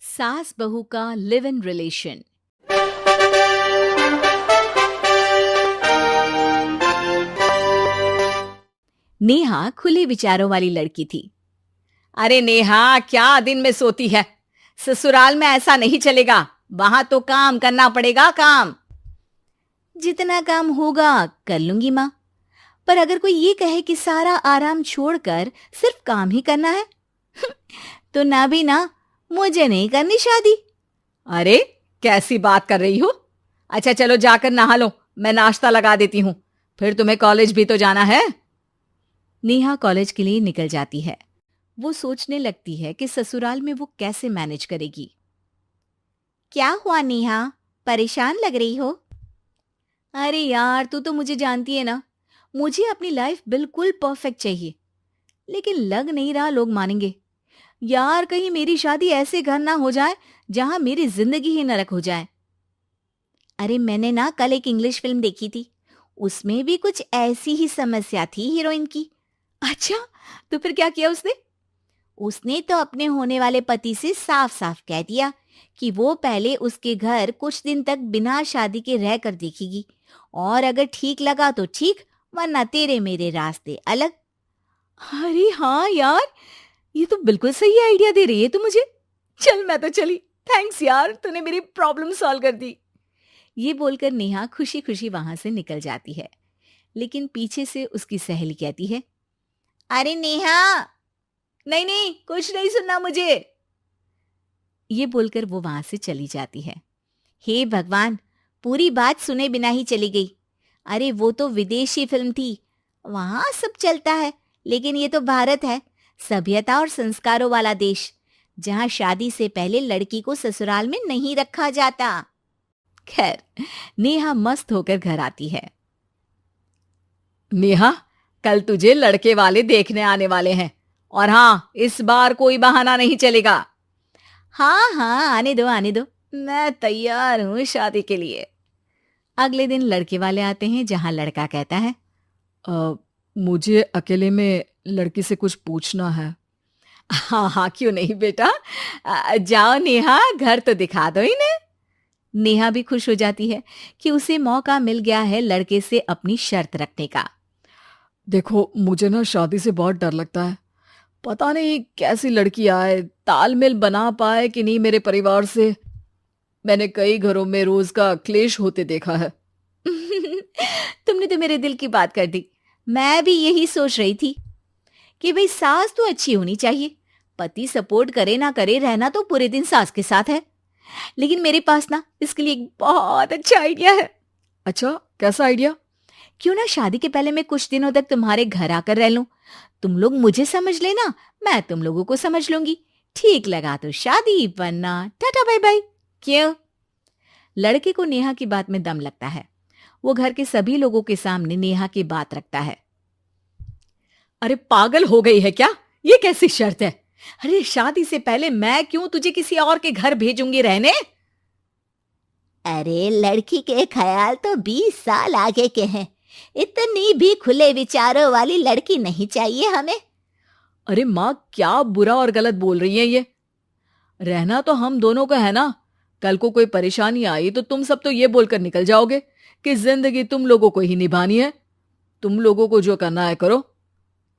सास बहू का लिव इन रिलेशन। नेहा खुले विचारों वाली लड़की थी। अरे नेहा, क्या दिन में सोती है? ससुराल में ऐसा नहीं चलेगा। वहां तो काम करना पड़ेगा, काम। जितना काम होगा कर लूंगी माँ, पर अगर कोई ये कहे कि सारा आराम छोड़कर सिर्फ काम ही करना है तो ना भी ना, मुझे नहीं करनी शादी। अरे कैसी बात कर रही हो? अच्छा चलो जाकर नहा लो, मैं नाश्ता लगा देती हूँ। फिर तुम्हें कॉलेज भी तो जाना है। नेहा कॉलेज के लिए निकल जाती है। वो सोचने लगती है कि ससुराल में वो कैसे मैनेज करेगी। क्या हुआ नेहा, परेशान लग रही हो? अरे यार, तू तो मुझे जानती है ना, मुझे अपनी लाइफ बिल्कुल परफेक्ट चाहिए, लेकिन लग नहीं रहा लोग मानेंगे। यार, कहीं मेरी शादी ऐसे घर ना हो जाए जहां मेरी जिंदगी ही नरक हो जाए। अरे मैंने ना कल एक इंग्लिश फिल्म देखी थी, उसमें भी कुछ ऐसी ही समस्या थी हीरोइन की। अच्छा, तो फिर क्या किया उसने? उसने तो अपने होने वाले पति से साफ साफ कह दिया कि वो पहले उसके घर कुछ दिन तक बिना शादी के रह कर देखेगी, और अगर ठीक लगा तो ठीक, वरना तेरे मेरे रास्ते अलग। अरे हाँ यार, ये तो बिल्कुल सही आइडिया दे रही है तू मुझे। चल मैं तो चली, थैंक्स यार, तूने मेरी प्रॉब्लम सॉल्व कर दी। ये बोलकर नेहा खुशी खुशी वहां से निकल जाती है, लेकिन पीछे से उसकी सहेली कहती है, अरे नेहा, नहीं नहीं, कुछ नहीं सुनना मुझे। ये बोलकर वो वहां से चली जाती है। हे भगवान, पूरी बात सुने बिना ही चली गई। अरे वो तो विदेशी फिल्म थी, वहां सब चलता है, लेकिन ये तो भारत है, सभ्यता और संस्कारों वाला देश, जहां शादी से पहले लड़की को ससुराल में नहीं रखा जाता। खैर, नेहा मस्त होकर घर आती है। नेहा, कल तुझे लड़के वाले देखने आने वाले हैं, और हाँ, इस बार कोई बहाना नहीं चलेगा। हाँ हाँ, आने दो आने दो, मैं तैयार हूं शादी के लिए। अगले दिन लड़के वाले आते हैं, जहां लड़का कहता है, मुझे अकेले में लड़की से कुछ पूछना है। हाँ हाँ, क्यों नहीं बेटा, जाओ नेहा, घर तो दिखा दो इन्हें। नेहा भी खुश हो जाती है कि उसे मौका मिल गया है लड़के से अपनी शर्त रखने का। देखो, मुझे ना शादी से बहुत डर लगता है। पता नहीं कैसी लड़की आए, तालमेल बना पाए कि नहीं मेरे परिवार से। मैंने कई घरों में रोज का क्लेश होते देखा है। तुमने तो मेरे दिल की बात कर दी। मैं भी यही सोच रही थी कि भाई सास तो अच्छी होनी चाहिए, पति सपोर्ट करे ना करे, रहना तो पूरे दिन सास के साथ है। लेकिन मेरे पास ना इसके लिए एक बहुत अच्छा आइडिया है। अच्छा, कैसा आइडिया? क्यों ना शादी के पहले मैं कुछ दिनों तक तुम्हारे घर आकर रह लूं, तुम लोग मुझे समझ लेना, मैं तुम लोगों को समझ लूंगी। ठीक लगा तो शादी, वरना टाटा बाय बाय। क्यों? लड़के को नेहा की बात में दम लगता है। वो घर के सभी लोगों के सामने नेहा की बात रखता है। अरे पागल हो गई है क्या? ये कैसी शर्त है? अरे शादी से पहले मैं क्यों तुझे किसी और के घर भेजूंगी रहने? अरे लड़की के ख्याल तो 20 साल आगे के हैं, इतनी भी खुले विचारों वाली लड़की नहीं चाहिए हमें। अरे माँ, क्या बुरा और गलत बोल रही है ये? रहना तो हम दोनों का है ना। कल को कोई परेशानी आई तो तुम सब तो ये बोलकर निकल जाओगे कि जिंदगी तुम लोगों को ही निभानी है। तुम लोगों को जो करना है करो।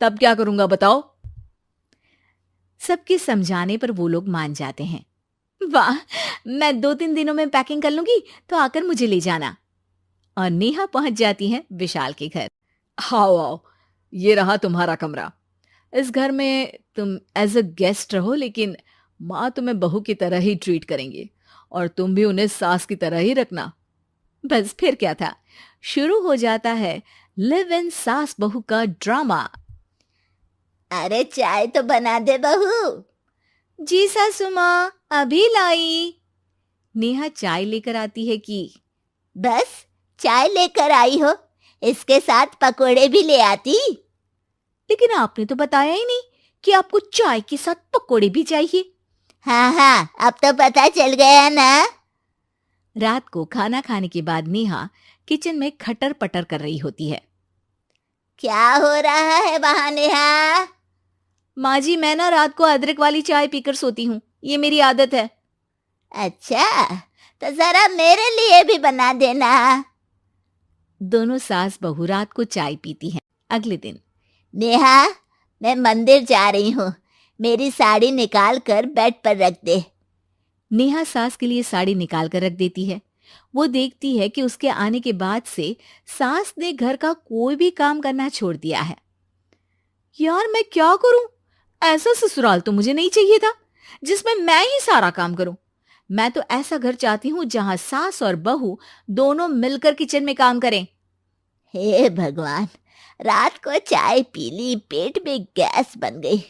तब क्या करूंगा बताओ? सबके समझाने पर वो लोग मान जाते हैं। वाह, मैं 2-3 दिनों में पैकिंग कर लूंगी, तो आकर मुझे ले जाना। और नेहा पहुंच जाती है विशाल के घर। आओ आओ, ये रहा तुम्हारा कमरा। इस घर में तुम एज अ गेस्ट रहो, लेकिन माँ तुम्हें बहू की तरह ही ट्रीट करेंगी, और तुम भी उन्हें सास की तरह ही रखना। बस फिर क्या था, शुरू हो जाता है लिव इन सास बहू का ड्रामा। अरे चाय तो बना दे बहू। जी सासू माँ, अभी लाई। नेहा चाय लेकर आती है कि बस चाय लेकर आई हो, इसके साथ पकोड़े भी ले आती। लेकिन आपने तो बताया ही नहीं कि आपको चाय के साथ पकोड़े भी चाहिए। हाँ हाँ, अब तो पता चल गया ना। रात को खाना खाने के बाद नेहा किचन में खटर पटर कर रही होती है। क्या हो रहा है वहां नेहा? माँ जी, मैं ना रात को अदरक वाली चाय पीकर सोती हूँ, ये मेरी आदत है। अच्छा, तो जरा मेरे लिए भी बना देना। दोनों सास बहू रात को चाय पीती हैं। अगले दिन नेहा, मैं मंदिर जा रही हूँ, मेरी साड़ी निकाल कर बेड पर रख दे। नेहा सास के लिए साड़ी निकाल कर रख देती है। वो देखती है कि उसके आने के बाद से सास ने घर का कोई भी काम करना छोड़ दिया है। यार मैं क्या करूं? ऐसा ससुराल तो मुझे नहीं चाहिए था जिसमें मैं ही सारा काम करूं। मैं तो ऐसा घर चाहती हूं जहां सास और बहू दोनों मिलकर किचन में काम करें। हे भगवान, रात को चाय पी ली, पेट में गैस बन गई,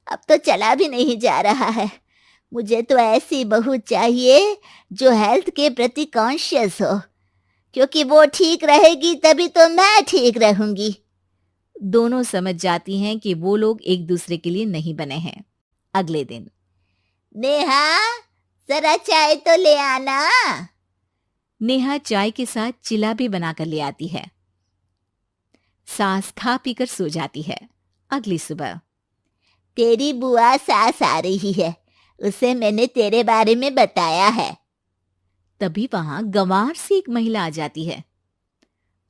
अब तो चला भी नहीं जा रहा है। मुझे तो ऐसी बहू चाहिए जो हेल्थ के प्रति कॉन्शियस हो, क्योंकि वो ठीक रहेगी तभी तो मैं ठीक रहूंगी। दोनों समझ जाती हैं कि वो लोग एक दूसरे के लिए नहीं बने हैं। अगले दिन नेहा, जरा चाय तो ले आना। नेहा चाय के साथ चिला भी बनाकर ले आती है। सास खा पीकर सो जाती है। अगली सुबह तेरी बुआ सास आ रही है, उसे मैंने तेरे बारे में बताया है। तभी वहां गंवार सी एक महिला आ जाती है।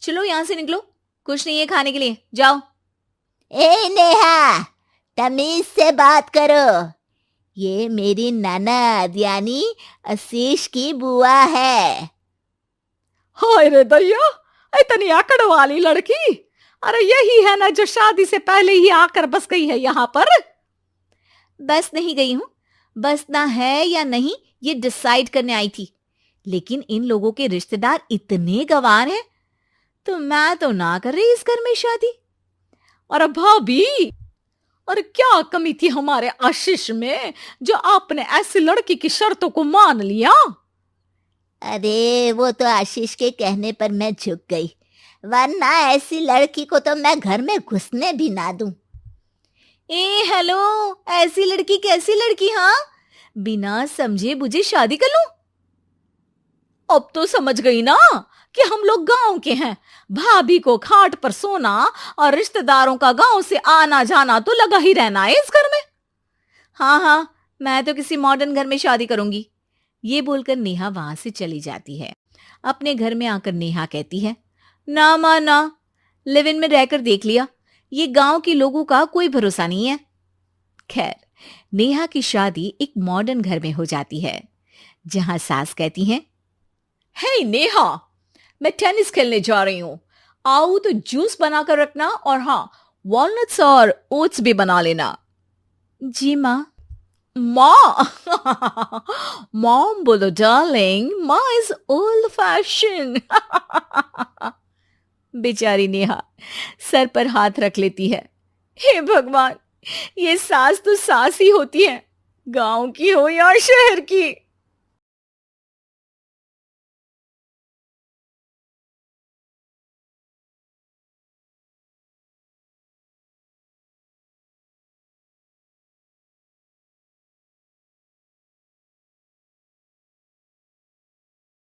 चलो यहां से निकलो, कुछ नहीं है खाने के लिए, जाओ। ए नेहा, तमीज से बात करो, ये मेरी ननद यानी आशीष की बुआ है। हाय रे दैया, इतनी आकड़ वाली लड़की! अरे यही है ना जो शादी से पहले ही आकर बस गई है यहाँ पर। बस नहीं गई हूं, बसना है या नहीं ये डिसाइड करने आई थी, लेकिन इन लोगों के रिश्तेदार इतने गंवार हैं तो मैं तो ना कर रही इस घर में शादी। अरे भाभी, और क्या कमी थी हमारे आशीष में जो आपने ऐसी लड़की की शर्तों को मान लिया? अरे वो तो आशीष के कहने पर मैं झुक गई, वरना ऐसी लड़की को तो मैं घर में घुसने भी ना दूं। ए हेलो, ऐसी लड़की कैसी लड़की? हाँ, बिना समझे बुझे शादी कर लूं? अब तो समझ गई ना कि हम लोग गांव के हैं। भाभी को खाट पर सोना और रिश्तेदारों का गांव से आना जाना तो लगा ही रहना है इस घर में। हाँ हाँ, मैं तो किसी मॉडर्न घर में शादी करूंगी। ये बोलकर नेहा वहां से चली जाती है। अपने घर में आकर नेहा कहती है, ना मां ना, लिव इन में रहकर देख लिया, ये गांव के लोगों का कोई भरोसा नहीं है। खैर, नेहा की शादी एक मॉडर्न घर में हो जाती है, जहां सास कहती है, हे नेहा, मैं टेनिस खेलने जा रही हूं, आओ तो जूस बनाकर रखना, और हाँ, वॉलनट्स और ओट्स भी बना लेना। जी माँ। माँ मॉम बोलो डार्लिंग, माँ इज ओल्ड फैशन। बेचारी नेहा सर पर हाथ रख लेती है। हे भगवान, ये सास तो सास ही होती है, गांव की हो या शहर की।